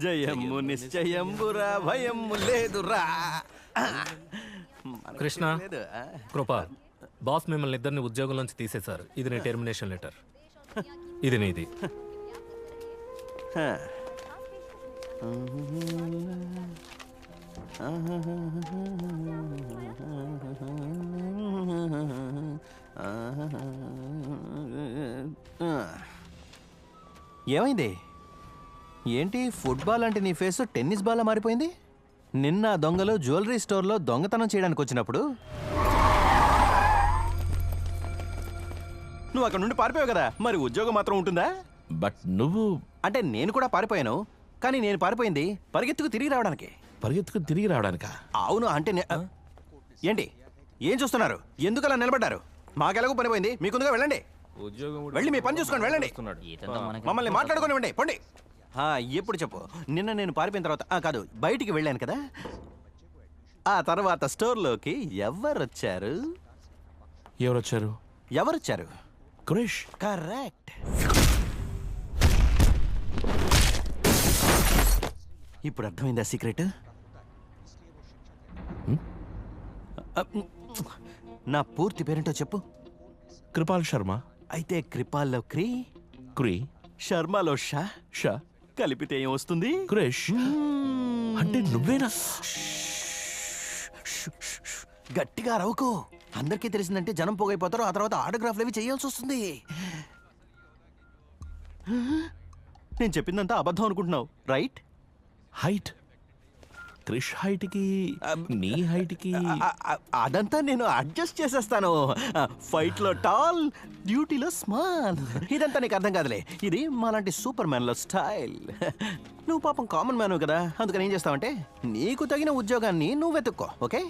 జయము నిశ్చయంబురా భయము లేదురా. కృష్ణ, కృప, బాస్ మిమ్మల్ని ఇద్దరిని ఉద్యోగంలోంచి తీసేశారు. ఇది నీ టెర్మినేషన్ లెటర్. ఇది నీది. ఏమైంది? ఏంటి ఫుట్బాల్ అంటే నీ ఫేస్ టెన్నిస్ బాల్ మారిపోయింది? నిన్న దొంగలు జ్యువెలరీ స్టోర్లో దొంగతనం చేయడానికి వచ్చినప్పుడు నువ్వు అక్కడ నుండి పారిపోయావు కదా, మరి ఉద్యోగం మాత్రం ఉంటుందా? బట్ నువ్వు అంటే నేను కూడా పారిపోయాను, కానీ నేను పారిపోయింది పరిగెత్తుకు తిరిగి రావడానికి. పరిగెత్తుకు తిరిగి రావడానికా? అవును. అంటే ఏంటి ఏం చూస్తున్నారు? ఎందుకు అలా నిలబడ్డారు? మాకెలాగో పనిపోయింది, మీకుందుగా వెళ్ళండి. వెళ్ళి మీ పని చూసుకోండి, వెళ్ళండి. మమ్మల్ని మాట్లాడుకోనివ్వండి, పోండి. ఎప్పుడు చెప్పు. నిన్న నేను పారిపోయిన తర్వాత కాదు, బయటికి వెళ్ళాను కదా, ఆ తర్వాత స్టోర్లోకి ఎవరొచ్చారు? ఎవరొచ్చారు? క్రిష్. కరెక్ట్. ఇప్పుడు అర్థమైందా సీక్రెట్? నా పూర్తి పేరేంటో చెప్పు. కృపాల్ శర్మ. అయితే కృపాల్లో క్రీ, శర్మలో షా కలిపితే ఏం వస్తుంది? క్రిష్. అంటే నువ్వేనా? గట్టిగా అరవకు. అందరికీ తెలిసిందంటే జనం పోగైపోతారు. ఆ తర్వాత ఆటోగ్రాఫ్లు అవి చేయాల్సి వస్తుంది. నేను చెప్పిందంతా అబద్ధం అనుకుంటున్నావు, రైట్? హైట్, క్రిష్ హైట్కి నీ హైట్కి అదంతా నేను అడ్జస్ట్ చేసేస్తాను. ఫైట్ లో టాల్, డ్యూటీలో స్మాల్. ఇదంతా నీకు అర్థం కాదులే. ఇది మాలాంటి సూపర్ మ్యాన్ లో స్టైల్. నువ్వు పాపం కామన్ మ్యాన్ కదా, అందుకని ఏం చేస్తావంటే నీకు తగిన ఉద్యోగాన్ని నువ్వు వెతుక్కో. ఓకే?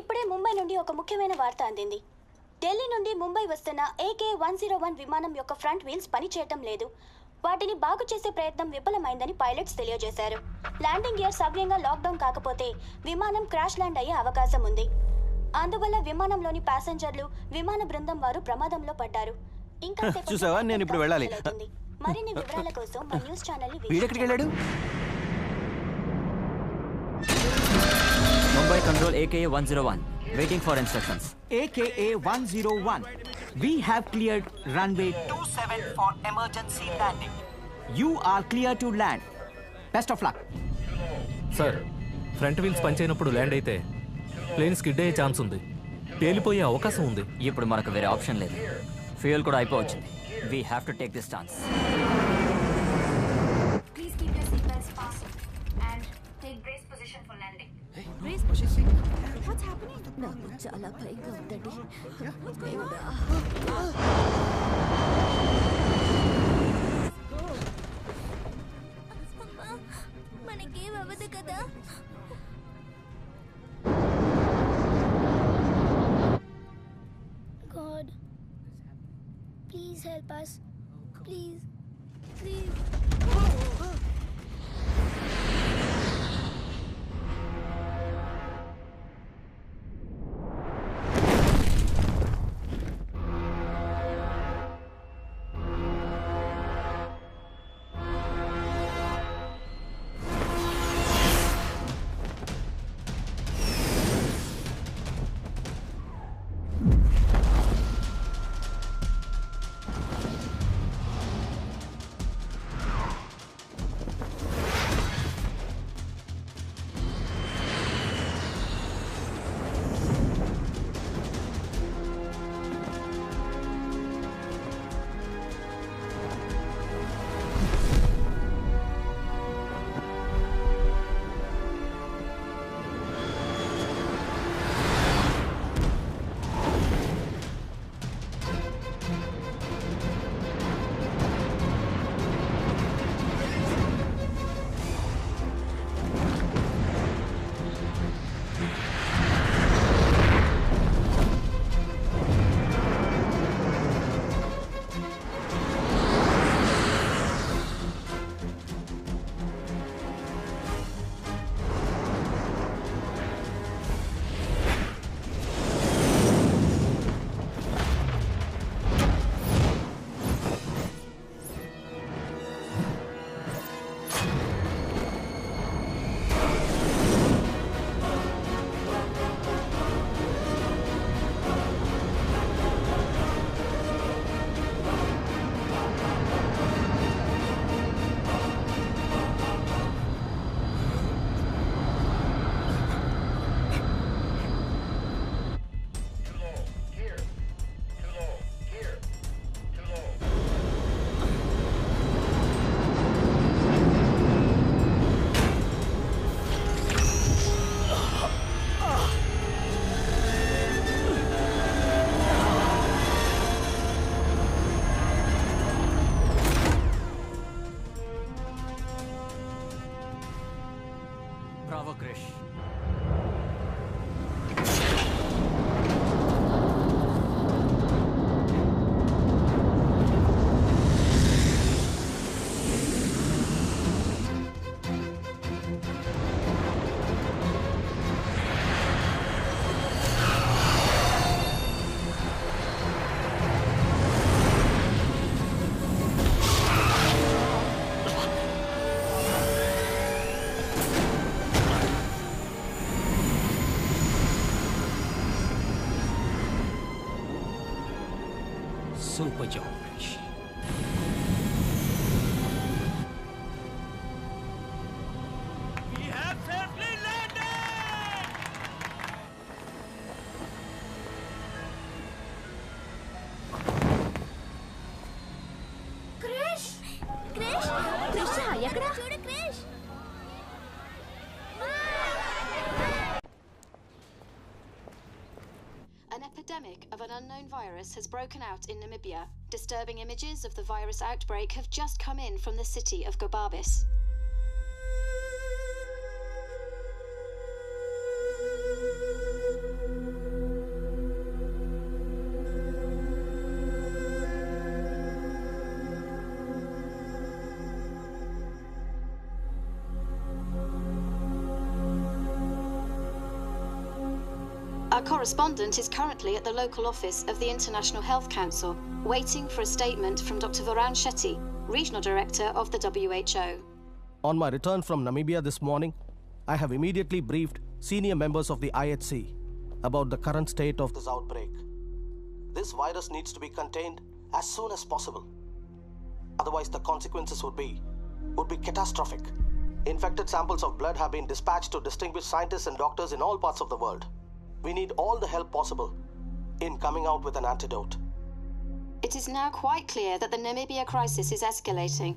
ఇప్పుడే ముంబై నుండి ఒక ముఖ్యమైన వార్త అందింది. ఢిల్లీ నుండి ముంబై వస్తున్న AK-101 విమానం యొక్క ఫ్రంట్ వీల్స్ పనిచేయటం లేదు. వాటిని బాగు చేసే ప్రయత్నం విఫలమైందని పైలట్స్ తెలియజేశారు. ల్యాండింగ్ గేర్ సవ్యంగా లాక్డౌన్ కాకపోతే విమానం క్రాష్ ల్యాండ్ అయ్యే అవకాశం ఉంది. అందువల్ల విమానంలోని ప్యాసింజర్లు, విమాన బృందం వారు ప్రమాదంలో పడ్డారు. ఇంకా చూసావా, నేను ఇప్పుడు వెళ్ళాలి. మరిన్ని వివరాల కోసం మా న్యూస్ ఛానల్ ని వీడెక్కడికి వెళ్ళాడు? Mumbai control AK-101 waiting for instructions. AKA-101, we have cleared runway 27 for emergency landing. You are clear to land. Best of luck. Sir, front wheels పనిచేయనప్పుడు ల్యాండ్ అయితే ప్లేన్ స్కిడ్ అయ్యే ఛాన్స్ ఉంది. పేలిపోయే అవకాశం ఉంది. ఇప్పుడు మనకు వేరే ఆప్షన్ లేదు. ఫ్యూయల్ కూడా అయిపోవచ్చింది. We have to take this chance. Please keep your seatbelts fastened and take brace position for landing. Brace position? What's happening? నాకు చాలా భయంగా ఉందండి. మనకేం అవ్వదు కదా? God, please help us. Please, please. Bravo Krish. Super job, Krish. Krish Krish Krish ఎక్కడ చూడు Krish. An epidemic of an unknown virus has broken out in Namibia. Disturbing images of the virus outbreak have just come in from the city of Gobabis. Our correspondent is currently at the local office of the International Health Council, waiting for a statement from Dr. Varun Shetty, Regional Director of the WHO. On my return from Namibia this morning, I have immediately briefed senior members of the IHC about the current state of this outbreak. This virus needs to be contained as soon as possible. Otherwise, the consequences would be catastrophic. Infected samples of blood have been dispatched to distinguished scientists and doctors in all parts of the world. We need all the help possible in coming out with an antidote. It is now quite clear that the Namibia crisis is escalating.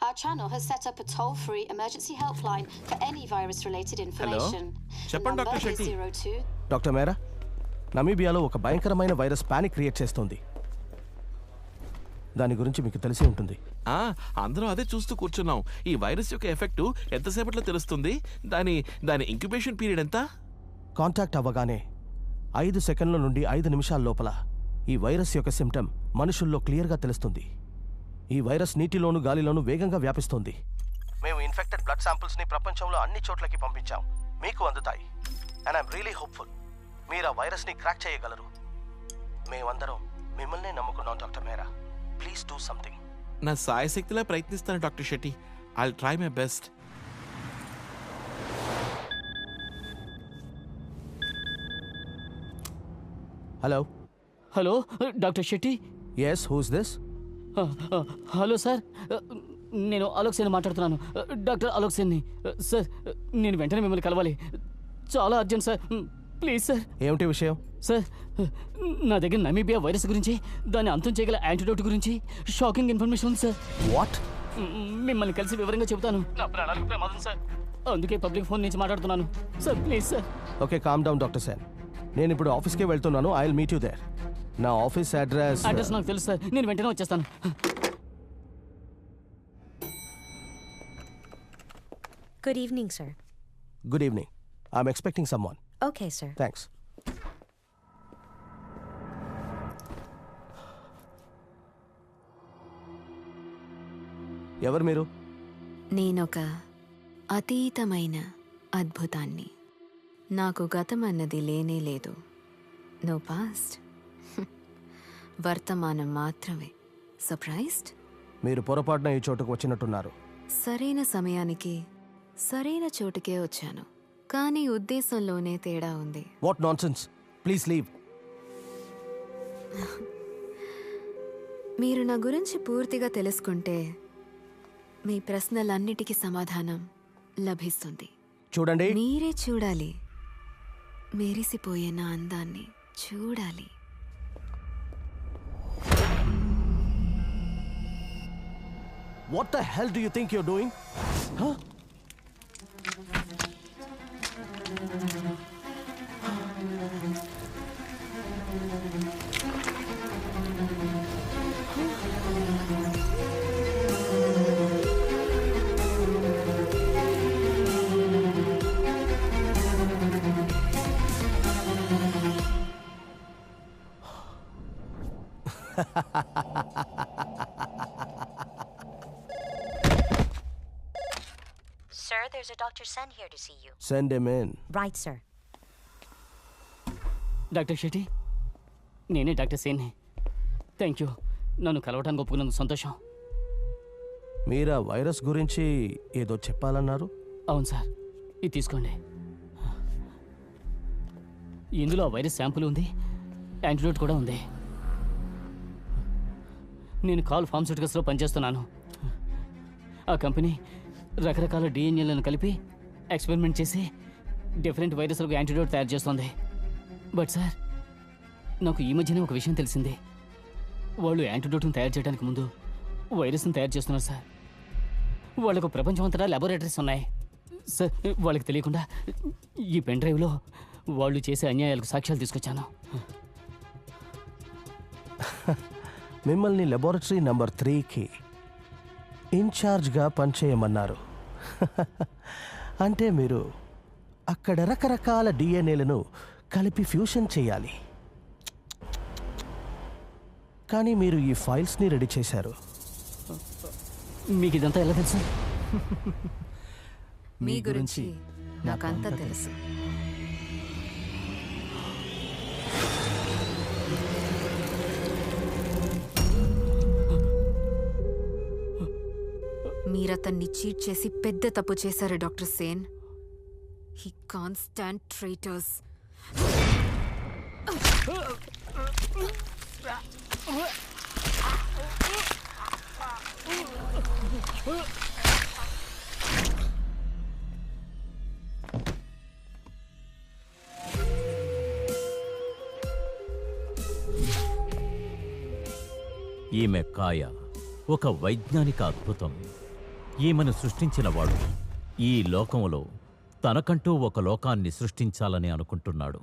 Our channel has set up a toll-free emergency helpline for any virus-related information. చెప్పండి doctor Shetty. 02. Doctor మేరా, నమీబియాలో ఒక భయంకరమైన virus panic create చేస్తోంది. దాని గురించి మీకు తెలిసి ఉంటుంది. అందరం అదే చూస్తూ కూర్చున్నాం. ఈ వైరస్ యొక్క ఎఫెక్ట్ ఎంతసేపట్లో తెలుస్తుంది? దాని ఇంక్యుబేషన్ పీరియడ్ ఎంత? కాంటాక్ట్ అవ్వగానే 5 సెకండ్ల నుండి 5 నిమిషాల లోపల ఈ వైరస్ యొక్క సిమ్టమ్ మనుషుల్లో క్లియర్గా తెలుస్తుంది. ఈ వైరస్ నీటిలోను గాలిలోను వేగంగా వ్యాపిస్తుంది. మేము ఇన్ఫెక్టెడ్ బ్లడ్ శాంపిల్స్ని ప్రపంచంలో అన్ని చోట్లకి పంపించాం. మీకు అందుతాయి. అండ్ ఐఎమ్ రియలీ హోప్ఫుల్ మీరు ఆ వైరస్ని క్రాక్ చేయగలరు. మేమందరం మిమ్మల్నే నమ్ముకున్నాం doctor Mera. Please do something. నా సాయశక్తిలా ప్రయత్నిస్తాను doctor Shetty. I'll try my best. Hello doctor Shetty. Yes, who's this? Hello sir, నేను అలోక్ సేన్ మాట్లాడుతున్నాను. డాక్టర్ అలోక్ సేన్ని. సార్, నేను వెంటనే మిమ్మల్ని కలవాలి. చాలా అర్జెంట్ సార్, ప్లీజ్ సార్. ఏమిటి విషయం? సార్, నా దగ్గర నమీబియా వైరస్ గురించి, దాన్ని అంతం చేయగల యాంటీడోట్ గురించి షాకింగ్ ఇన్ఫర్మేషన్ ఉంది సార్. వాట్? మిమ్మల్ని కలిసి వివరంగా చెబుతాను. నా ప్రాణాలకు ప్రమాదం సార్, అందుకే పబ్లిక్ ఫోన్ నుంచి మాట్లాడుతున్నాను sir, please sir. Okay, calm down doctor Sen. నేను ఇప్పుడు ఆఫీస్కే వెళ్తున్నాను. I will meet you there. నా ఆఫీస్ అడ్రస్ నాకు తెలుసు సార్, నేను వెంటనే వచ్చేస్తాను. Good evening sir. Good evening. I'm expecting someone. Okay sir. Thanks. ఎవరు మీరు? నేనొక అతీతమైన అద్భుతాన్ని. నాకు గతం అన్నది లేనే లేదు. నో పాస్ట్, వర్తమానం మాత్రమే. సర్ప్రైజ్డ్? మీరు పొరపాటున ఈ చోటుకు వచ్చినట్టున్నారు. సరైన సమయానికి సరైన చోటుకే వచ్చాను, కానీ ఉద్దేశంలోనే తేడా ఉంది. What nonsense, please leave. మీరు నా గురించి పూర్తిగా తెలుసుకుంటే మీ ప్రశ్నలన్నిటికీ సమాధానం లభిస్తుంది. చూడండి, మీరే చూడాలి. మెరిసిపోయే నా అందాన్ని చూడాలి. What the hell do you think you're doing? Huh? there's a Dr. Sen here to see you. Send him in. Right, sir. Doctor Shetty, నేనే డాక్టర్ సేన్ని. థ్యాంక్ యూ, నన్ను కలవటానికి ఒప్పుకున్నందుకు సంతోషం. మీరా వైరస్ గురించి ఏదో చెప్పాలన్నారు? అవును సార్, ఇది తీసుకోండి. ఇందులో ఆ వైరస్ శాంపుల్ ఉంది, యాంటీడోట్ కూడా ఉంది. నేను కాల్ ఫార్మస్యూటికల్స్లో పనిచేస్తున్నాను. ఆ కంపెనీ రకరకాల డిఎన్ఏలను కలిపి ఎక్స్పెరిమెంట్ చేసి డిఫరెంట్ వైరస్లకు యాంటీడోట్ తయారు చేస్తుంది. బట్ సార్, నాకు ఈ మధ్యనే ఒక విషయం తెలిసింది. వాళ్ళు యాంటీడోట్ని తయారు చేయడానికి ముందు వైరస్ని తయారు చేస్తున్నారు సార్. వాళ్ళకు ప్రపంచం అంతటా ల్యాబొరేటరీస్ ఉన్నాయి సార్. వాళ్ళకి తెలియకుండా ఈ పెన్ డ్రైవ్లో వాళ్ళు చేసే అన్యాయాలకు సాక్ష్యాలు తీసుకొచ్చాను. మిమ్మల్ని లెబొరేటరీ నెంబర్ 3కి ఇన్ఛార్జ్గా పనిచేయమన్నారు. అంటే మీరు అక్కడ రకరకాల డిఎన్ఏలను కలిపి ఫ్యూషన్ చేయాలి. కానీ మీరు ఈ ఫైల్స్ని రెడీ చేశారు. మీకు ఇదంతా ఎలా తెలుసు? మీ గురించి నాకంతా తెలుసు. మీరతన్ని చీట్ చేసి పెద్ద తప్పు చేశారు doctor Sen. He can't stand traitors. ఈమె కాయ ఒక వైజ్ఞానిక అద్భుతం. ఈమెను సృష్టించినవాడు ఈ లోకంలో తనకంటూ ఒక లోకాన్ని సృష్టించాలని అనుకుంటున్నాడు.